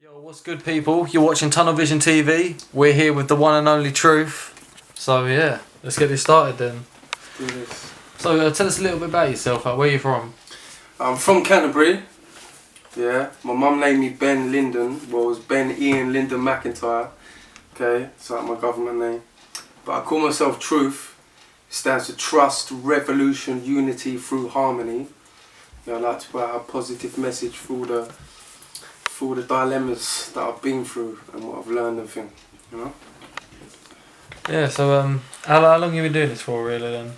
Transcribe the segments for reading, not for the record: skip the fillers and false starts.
Yo, what's good, people? You're watching Tunnelvision TV. We're here with the one and only Truth. So yeah, let's get this started then. Do this. So tell us a little bit about yourself. Where are you from? I'm from Canterbury. Yeah, my mum named me Ben Linden. Well, it was Ben Ian Linden McIntyre. Okay, it's like my government name. But I call myself Truth. It stands for Trust, Revolution, Unity through Harmony. Yeah, I like to put out a positive message for all the dilemmas that I've been through and what I've learned and things, you know? Yeah, so how long have you been doing this for, really, then?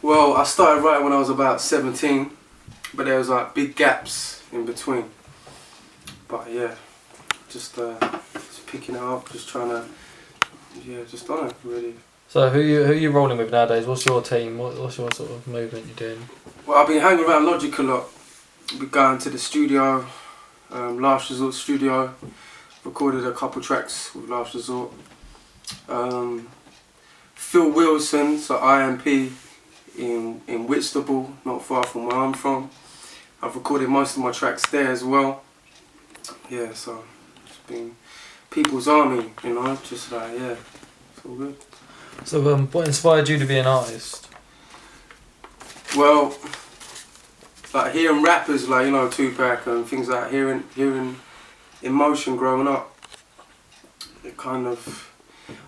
Well, I started writing when I was about 17, but there was like big gaps in between. But yeah, just picking it up, just trying to, yeah, just on it, really. So who you rolling with nowadays? What's your team? What's your sort of movement you're doing? Well, I've been hanging around Logic a lot. I've been going to the studio, Last Resort studio, recorded a couple tracks with Last Resort. Phil Wilson, so IMP in Whitstable, not far from where I'm from. I've recorded most of my tracks there as well. Yeah, so it's been people's army, you know, just like, yeah, it's all good. So what inspired you to be an artist? Well, like hearing rappers like, you know, Tupac and things like that, hearing emotion growing up, it kind of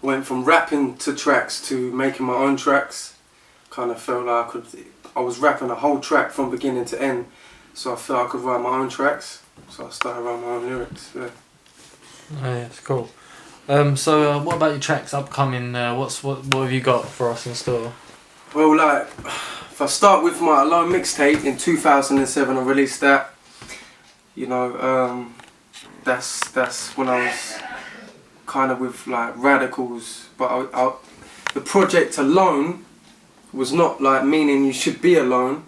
went from rapping to tracks to making my own tracks. Kind of felt like I was rapping a whole track from beginning to end, so I felt I could write my own tracks. So I started writing my own lyrics. Yeah. Oh, yeah, it's cool. So what about your tracks upcoming? What have you got for us in store? Well, like, if I start with my Alone mixtape in 2007, I released that. You know, that's when I was kind of with like Radicals, but the project Alone was not like meaning you should be alone,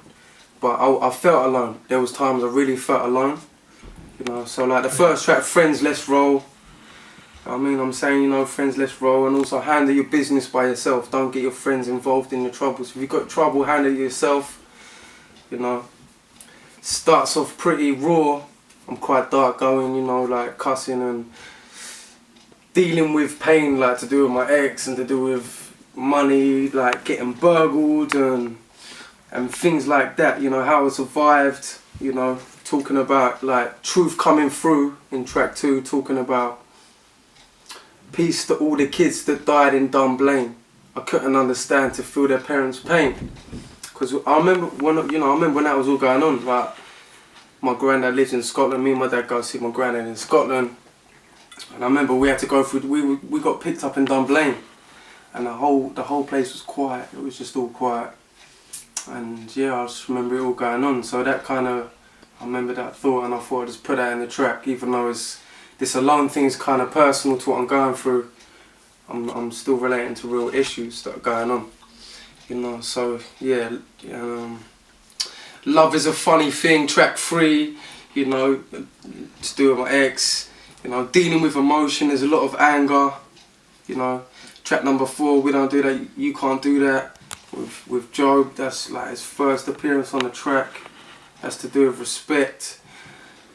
but I felt alone. There was times I really felt alone, you know. So like the first track, Friends Let's Roll. I mean, I'm saying, you know, friends let's roll, and also handle your business by yourself. Don't get your friends involved in your troubles. If you've got trouble, handle it yourself, you know. Starts off pretty raw. I'm quite dark going, you know, like cussing and dealing with pain, like to do with my ex and to do with money, like getting burgled and things like that, you know, how I survived, you know, talking about like truth coming through in track 2, talking about peace to all the kids that died in dumb blame. I couldn't understand to feel their parents' pain. Because I remember when that was all going on. Like, my granddad lives in Scotland. Me and my dad go see my granddad in Scotland. And I remember we had to go through. We got picked up in dumb blame, and the whole place was quiet. It was just all quiet. And yeah, I just remember it all going on. So that kind of, I remember that thought, and I thought I'd just put that in the track, even though this alone thing is kind of personal to what I'm going through. I'm still relating to real issues that are going on, you know. So yeah, Love is a Funny Thing, track 3, you know, to do with my ex, you know, dealing with emotion. There's a lot of anger, you know. Track number 4, We Don't Do That, You Can't Do That, with Job. That's like his first appearance on the track. That's to do with respect.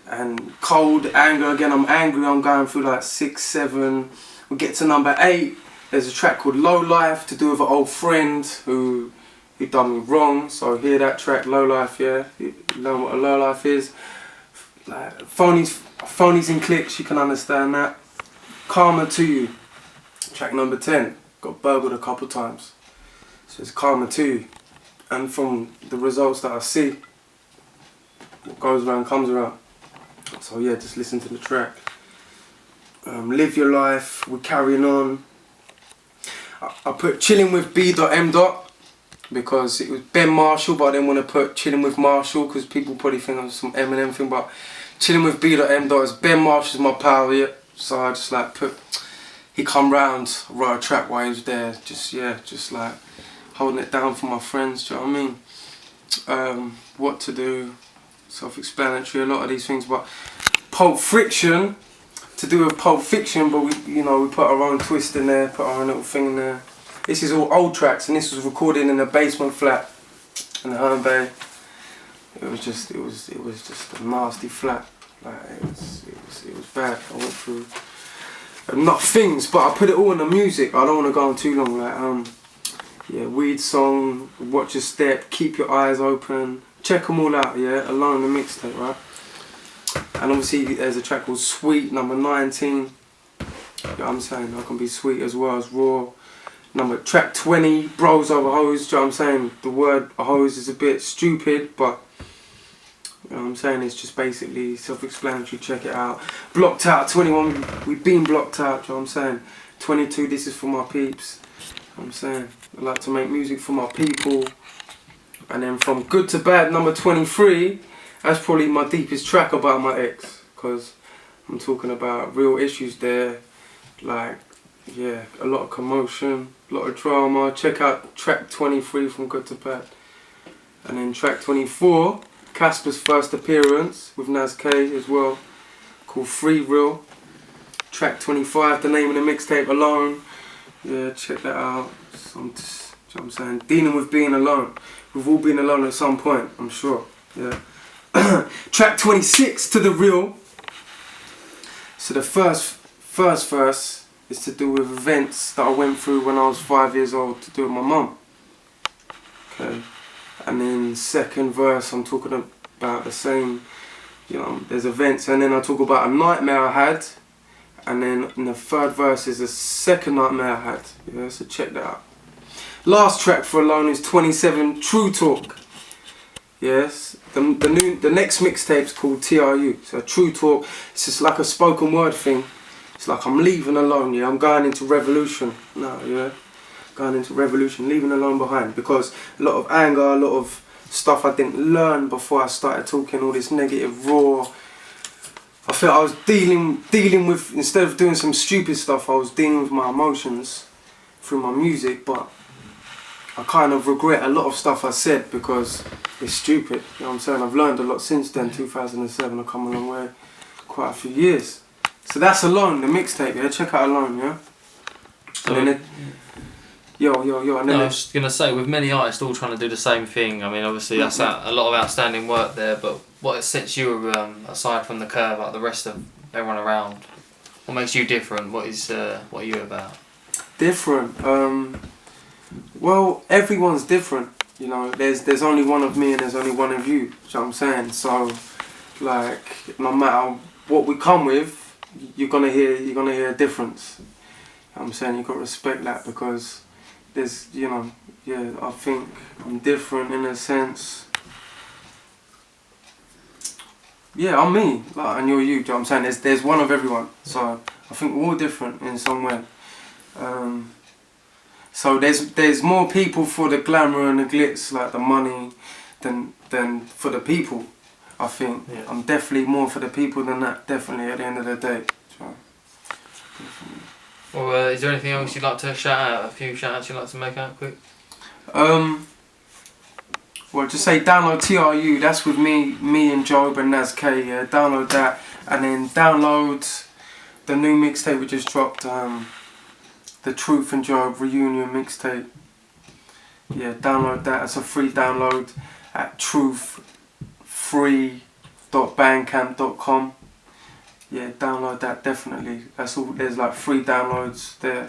And cold, anger, again I'm angry, I'm going through like 6, 7. We get to number 8, there's a track called Low Life, to do with an old friend who done me wrong. So hear that track, Low Life, yeah, you know what a low life is. Like, phonies and clicks, you can understand that. Karma To You, track number 10, got burgled a couple times. So it's Karma To You. And from the results that I see, what goes around comes around. So yeah, just listen to the track. Live Your Life, We're Carrying On. I put Chilling with B.M. because it was Ben Marshall, but I didn't want to put Chilling with Marshall because people probably think it was some Eminem thing, but Chilling with B.M. is Ben Marshall's my pal, yeah. So I just like he come round, wrote a track while he was there, just like holding it down for my friends, do you know what I mean? What to Do, self-explanatory, a lot of these things, but Pulp Friction, to do with Pulp Fiction, but we put our own twist in there, put our own little thing in there. This is all old tracks, and this was recorded in a basement flat in the Herne Bay. It was just a nasty flat. Like it was bad. I went through not things, but I put it all in the music. I don't want to go on too long. Like yeah, weed song, watch your step, keep your eyes open, check them all out. Yeah, Alone the mixtape, right? And obviously there's a track called Sweet, number 19. You know what I'm saying? I can be sweet as well as raw. Track 20, Bros Over Hoes. Do you know what I'm saying? The word hose is a bit stupid, but you know what I'm saying? It's just basically self-explanatory. Check it out. Blocked Out 21. We've been blocked out. Do you know what I'm saying? 22. This is for my peeps. You know what I'm saying? I like to make music for my people. And then from Good to Bad, number 23. That's probably my deepest track about my ex, because I'm talking about real issues there. Like, yeah, a lot of commotion, a lot of drama. Check out track 23 from Good to Bad. And then track 24, Casper's first appearance with Nas K as well, called Free Real. Track 25, the name of the mixtape, Alone. Yeah, check that out. You know what I'm saying? Dealing with being alone. We've all been alone at some point, I'm sure. Yeah. Track 26, To The Real. So the first verse is to do with events that I went through when I was 5 years old, to do with my mum. Okay. And then second verse, I'm talking about the same, you know, there's events, and then I talk about a nightmare I had, and then in the third verse is a second nightmare I had. Yeah, so check that out. Last track for Alone is 27, True Talk. Yes, the next mixtape's called T.R.U.T.H. So True Talk, it's just like a spoken word thing. It's like I'm leaving alone, yeah, I'm going into revolution now, yeah. Going into revolution, leaving alone behind, because a lot of anger, a lot of stuff I didn't learn before I started talking, all this negative raw. I felt I was dealing with, instead of doing some stupid stuff, I was dealing with my emotions through my music, but I kind of regret a lot of stuff I said because it's stupid, you know what I'm saying? I've learned a lot since then, 2007, I've come a long way, quite a few years. So that's Alone, the mixtape, yeah? Check out Alone, yeah? So and then Yo, and then no, I was going to say, with many artists all trying to do the same thing, I mean, obviously that's a lot of outstanding work there, but what sets you aside from the curve, like the rest of everyone around? What makes you different? What are you about? Different? Well, everyone's different, you know, there's only one of me and there's only one of you, do you know what I'm saying? So, like, no matter what we come with, you're gonna hear a difference. You know what I'm saying? You've got to respect that, because there's, you know, yeah, I think I'm different in a sense. Yeah, I'm me, like, and you're you, do you know what I'm saying? There's one of everyone, so I think we're all different in some way. So there's more people for the glamour and the glitz, like the money, than for the people. I think I'm definitely more for the people than that. Definitely at the end of the day. So, well, is there anything else you'd like to shout out? A few shout outs you'd like to make out quick? Well, just say download T.R.U. That's with me and Job and Nas K. Yeah, download that, and then download the new mixtape we just dropped. The Truth and Job reunion mixtape. Yeah, download that. It's a free download at truthfree.bandcamp.com. Yeah, download that definitely. That's all. There's like free downloads there.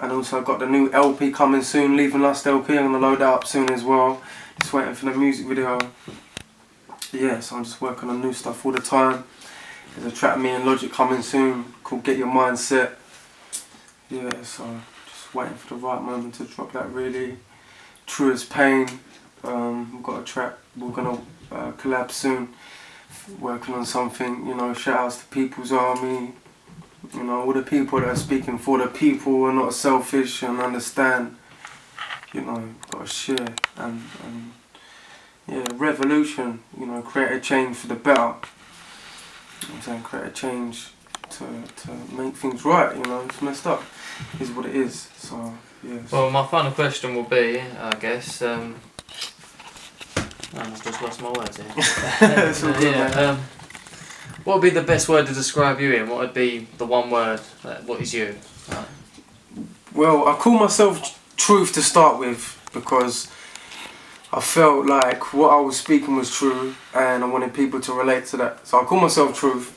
And also I've got the new LP coming soon, Leaving Lust LP. I'm gonna load that up soon as well. Just waiting for the music video. Yeah, so I'm just working on new stuff all the time. There's a track me and Logic coming soon called Get Your Mind Set. Yeah, so just waiting for the right moment to drop that really. True as Pain. We've got a track we're gonna collab soon. Working on something, you know, shout outs to People's Army. You know, all the people that are speaking for the people and not selfish and understand. You know, gotta share and yeah, revolution, you know, create a change for the better. You know what I'm saying? Create a change to make things right, you know, it's messed up. Is what it is. So yes. Well, my final question will be, I guess, I've just lost my words here. It's all good, man. What would be the best word to describe you in? What would be the one word? What is you? Well, I call myself Truth to start with, because I felt like what I was speaking was true and I wanted people to relate to that. So I call myself Truth.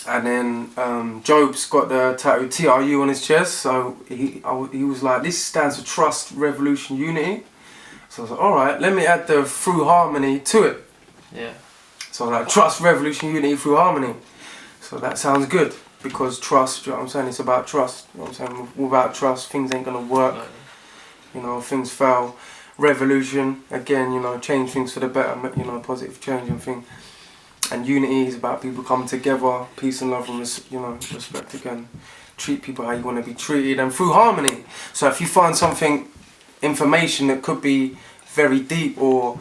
And then Job's got the tattoo T.R.U. on his chest, so he was like, this stands for Trust, Revolution, Unity. So I was like, alright, let me add the through harmony to it. Yeah. So I was like, Trust, Revolution, Unity, through harmony. So that sounds good, because trust, you know what I'm saying, it's about trust. You know what I'm saying, without trust, things ain't gonna work. Right. You know, things fail. Revolution, again, you know, change things for the better, you know, positive change and thing. And unity is about people coming together, peace and love and respect again. Treat people how you want to be treated, and through harmony. So if you find something, information that could be very deep or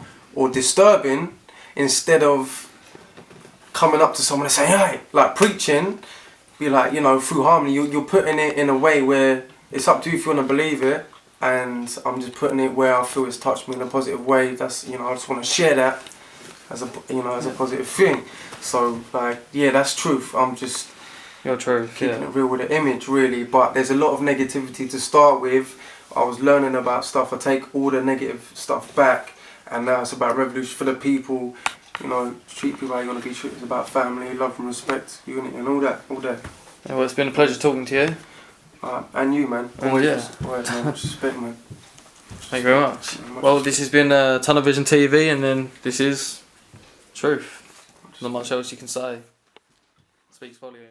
disturbing, instead of coming up to someone and saying, hey, like preaching, be like, you know, through harmony, you're putting it in a way where it's up to you if you want to believe it, and I'm just putting it where I feel it's touched me in a positive way. That's, you know, I just want to share that as a, you know, as a positive thing. So like, yeah, that's truth. I'm just your truth, keeping it real with the image, really. But there's a lot of negativity to start with. I was learning about stuff. I take all the negative stuff back, and now it's about revolution for the people. You know, treat people how you want to be treated. It's about family, love and respect, unity, and all that, all day. Yeah, well, it's been a pleasure talking to you. And you, man. Always, always, man. Respect, man. Thank you very much. Well, this has been Tunnelvision TV, and then this is truth. Not much else you can say. Speaks volumes.